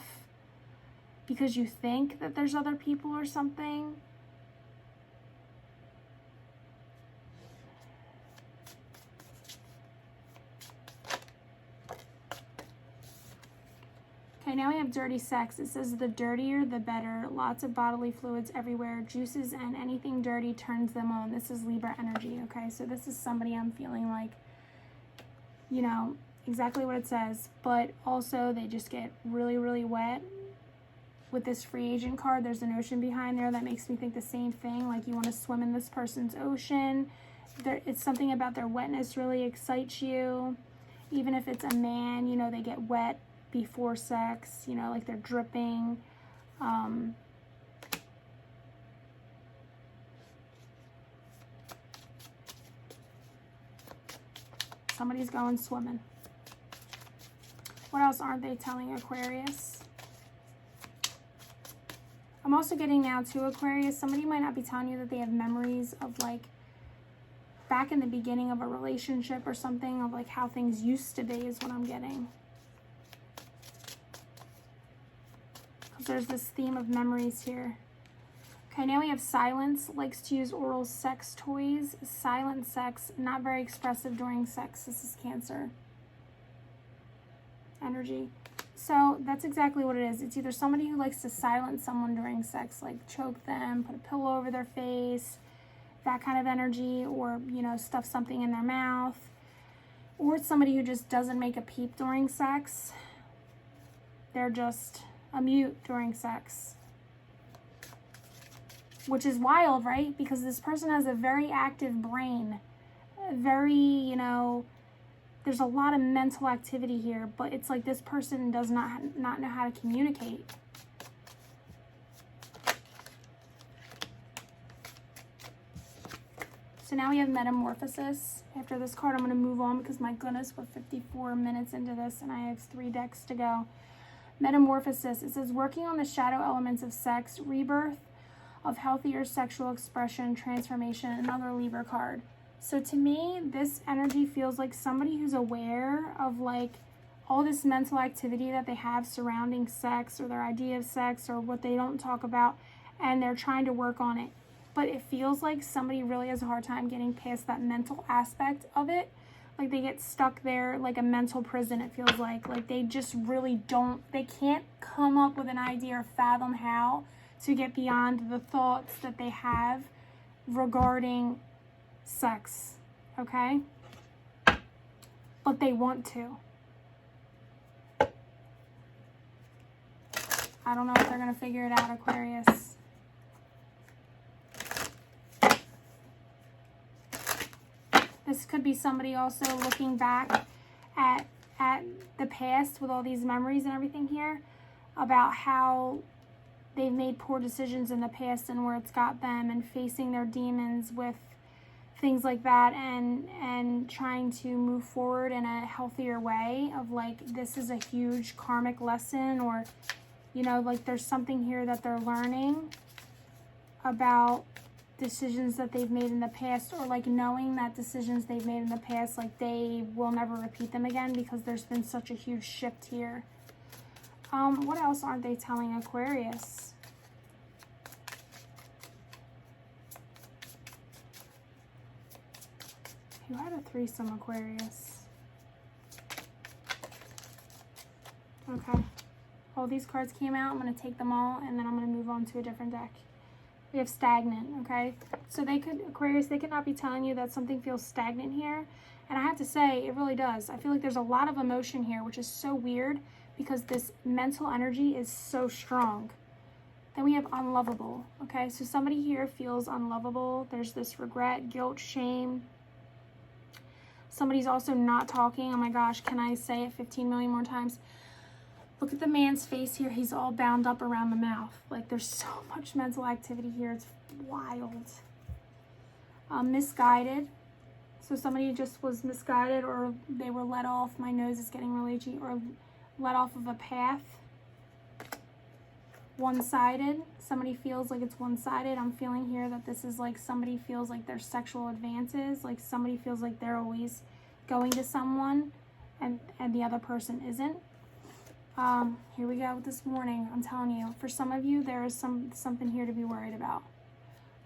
because you think that there's other people or something. Okay, now we have dirty sex. It says the dirtier, the better. Lots of bodily fluids everywhere. Juices and anything dirty turns them on. This is Libra energy, okay? So this is somebody I'm feeling like, you know, exactly what it says. But also they just get really, really wet. With this free agent card, there's an ocean behind there that makes me think the same thing. Like you want to swim in this person's ocean. It's something about their wetness really excites you. Even if it's a man, you know, they get wet before sex, you know, like they're dripping. Somebody's going swimming. What else aren't they telling Aquarius? I'm also getting now to Aquarius, somebody might not be telling you that they have memories of like back in the beginning of a relationship or something, of like how things used to be is what I'm getting. There's this theme of memories here. Okay, now we have silence, likes to use oral sex toys. Silent sex, not very expressive during sex. This is Cancer energy. So that's exactly what it is. It's either somebody who likes to silence someone during sex, like choke them, put a pillow over their face, that kind of energy, or, you know, stuff something in their mouth. Or it's somebody who just doesn't make a peep during sex. They're just a mute during sex, which is wild, right? Because this person has a very active brain, very, you know, there's a lot of mental activity here, but it's like this person does not know how to communicate. So now we have metamorphosis. After this card, I'm going to move on because my goodness, we're 54 minutes into this and I have 3 decks to go. Metamorphosis, it says working on the shadow elements of sex, rebirth, of healthier sexual expression, transformation, another Libra card. So to me, this energy feels like somebody who's aware of like all this mental activity that they have surrounding sex or their idea of sex or what they don't talk about, and they're trying to work on it. But it feels like somebody really has a hard time getting past that mental aspect of it. Like they get stuck there like a mental prison, it feels like they just really they can't come up with an idea or fathom how to get beyond the thoughts that they have regarding sex, okay? But they want to. I don't know if they're going to figure it out, Aquarius. This could be somebody also looking back at the past with all these memories and everything here about how they've made poor decisions in the past and where it's got them, and facing their demons with things like that, and trying to move forward in a healthier way of like, this is a huge karmic lesson, or you know, like there's something here that they're learning about decisions that they've made in the past, or like knowing that decisions they've made in the past, like they will never repeat them again because there's been such a huge shift here. What else aren't they telling Aquarius? Who had a threesome, Aquarius? Okay. All these cards came out. I'm going to take them all, and then I'm going to move on to a different deck. We have stagnant, okay? So they could, Aquarius, they could not be telling you that something feels stagnant here. And I have to say, it really does. I feel like there's a lot of emotion here, which is so weird because this mental energy is so strong. Then we have unlovable, okay? So somebody here feels unlovable. There's this regret, guilt, shame. Somebody's also not talking. Oh my gosh, can I say it 15 million more times? Look at the man's face here. He's all bound up around the mouth. Like there's so much mental activity here. It's wild. Misguided. So somebody just was misguided, or they were let off. My nose is getting really itchy. Or let off of a path. One-sided. Somebody feels like it's one-sided. I'm feeling here that this is like somebody feels like their sexual advances. Like somebody feels like they're always going to someone and the other person isn't. Here we go with this warning. I'm telling you, for some of you, there is something here to be worried about.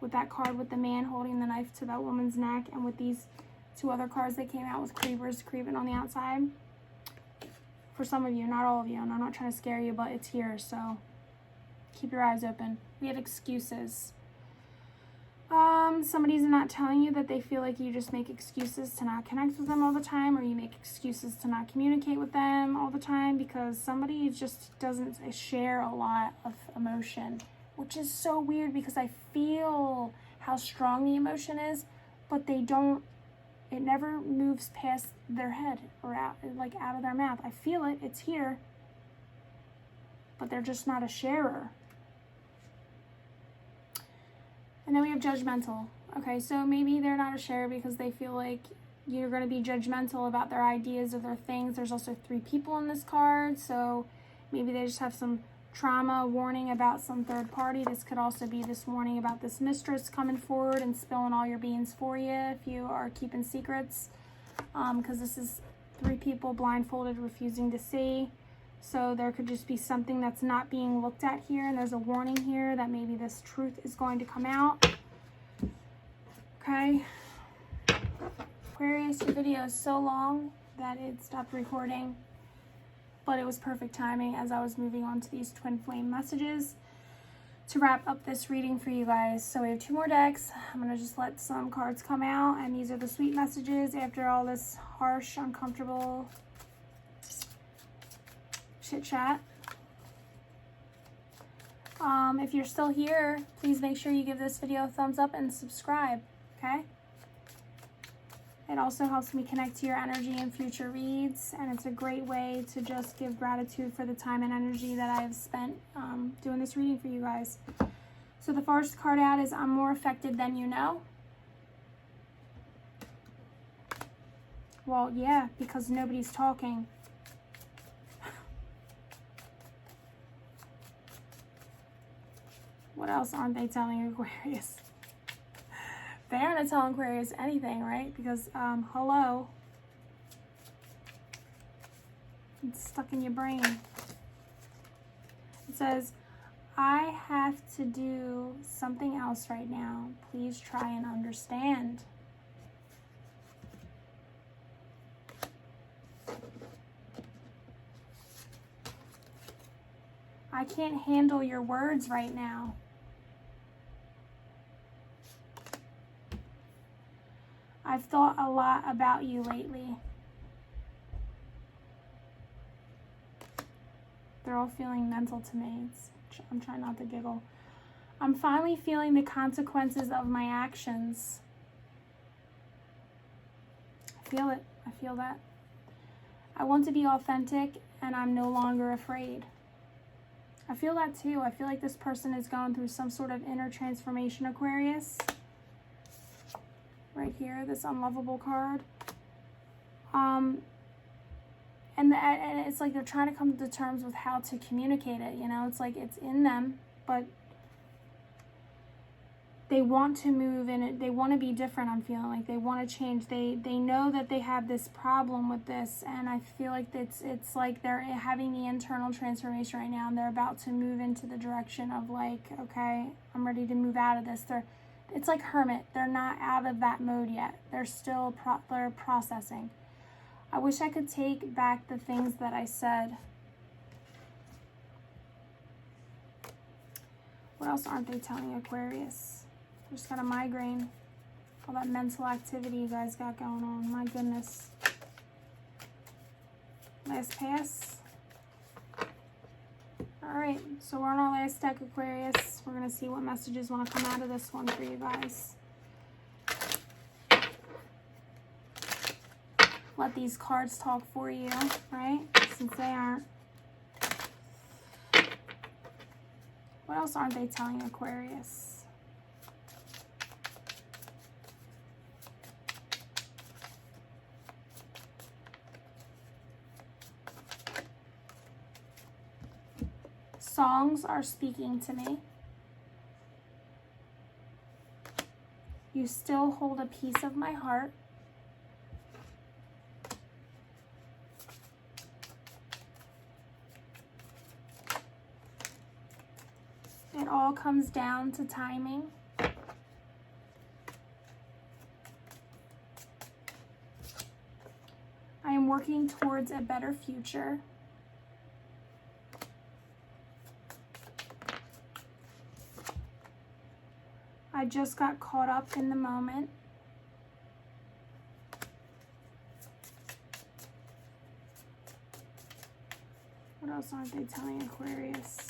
With that card with the man holding the knife to that woman's neck, and with these two other cards that came out with creepers creeping on the outside. For some of you, not all of you, and I'm not trying to scare you, but it's here, so keep your eyes open. We have excuses. Somebody's not telling you that they feel like you just make excuses to not connect with them all the time, or you make excuses to not communicate with them all the time, because somebody just doesn't share a lot of emotion, which is so weird because I feel how strong the emotion is, but they don't, it never moves past their head or out of their mouth. I feel it, it's here, but they're just not a sharer. And then we have judgmental. Okay, so maybe they're not a sharer because they feel like you're going to be judgmental about their ideas or their things. There's also 3 people in this card, so maybe they just have some trauma, warning about some third party. This could also be this warning about this mistress coming forward and spilling all your beans for you if you are keeping secrets, because this is 3 people blindfolded, refusing to see. So there could just be something that's not being looked at here, and there's a warning here that maybe this truth is going to come out. Okay. Aquarius, your video is so long that it stopped recording, but it was perfect timing as I was moving on to these twin flame messages to wrap up this reading for you guys. So we have 2 more decks. I'm going to just let some cards come out, and these are the sweet messages after all this harsh, uncomfortable chit chat. If you're still here, please make sure you give this video a thumbs up and subscribe, okay? It also helps me connect to your energy in future reads, and it's a great way to just give gratitude for the time and energy that I have spent doing this reading for you guys. So the first card out is I'm more affected than you know. Well, yeah, because nobody's talking. What else aren't they telling Aquarius? They aren't telling Aquarius anything, right? Because, hello. It's stuck in your brain. It says, I have to do something else right now. Please try and understand. I can't handle your words right now. I've thought a lot about you lately. They're all feeling mental to me. I'm trying not to giggle. I'm finally feeling the consequences of my actions. I feel it. I feel that. I want to be authentic and I'm no longer afraid. I feel that too. I feel like this person is going through some sort of inner transformation, Aquarius. Right here, this unlovable card. And it's like they're trying to come to terms with how to communicate it, you know? It's like it's in them, but they want to move in it. They want to be different, I'm feeling like. They want to change. They know that they have this problem with this, and I feel like it's like they're having the internal transformation right now, and they're about to move into the direction of like, okay, I'm ready to move out of this. It's like hermit. They're not out of that mode yet. They're still they're processing. I wish I could take back the things that I said. What else aren't they telling Aquarius? I just got a migraine. All that mental activity you guys got going on. My goodness. Last pass. Alright, so we're on our last deck, Aquarius. We're going to see what messages want to come out of this one for you guys. Let these cards talk for you, right? Since they aren't. What else aren't they telling Aquarius? Songs are speaking to me. You still hold a piece of my heart. It all comes down to timing. I am working towards a better future. I just got caught up in the moment. What else aren't they telling Aquarius?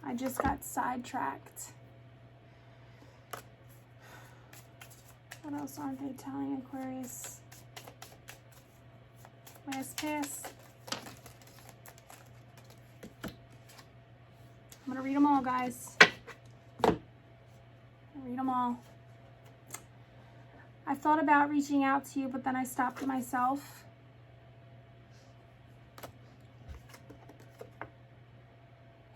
I just got sidetracked. What else aren't they telling Aquarius? Last pass. I'm going to read them all, guys. Read them all. I thought about reaching out to you, but then I stopped myself.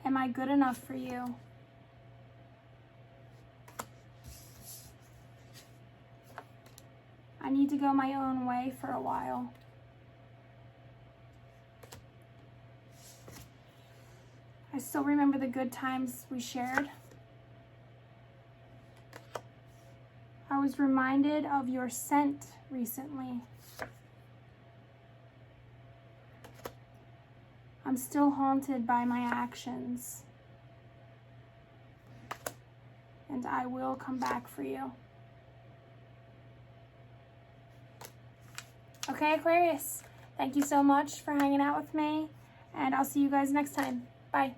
Am I good enough for you? I need to go my own way for a while. I still remember the good times we shared. I was reminded of your scent recently. I'm still haunted by my actions. And I will come back for you. Okay, Aquarius. Thank you so much for hanging out with me. And I'll see you guys next time. Bye.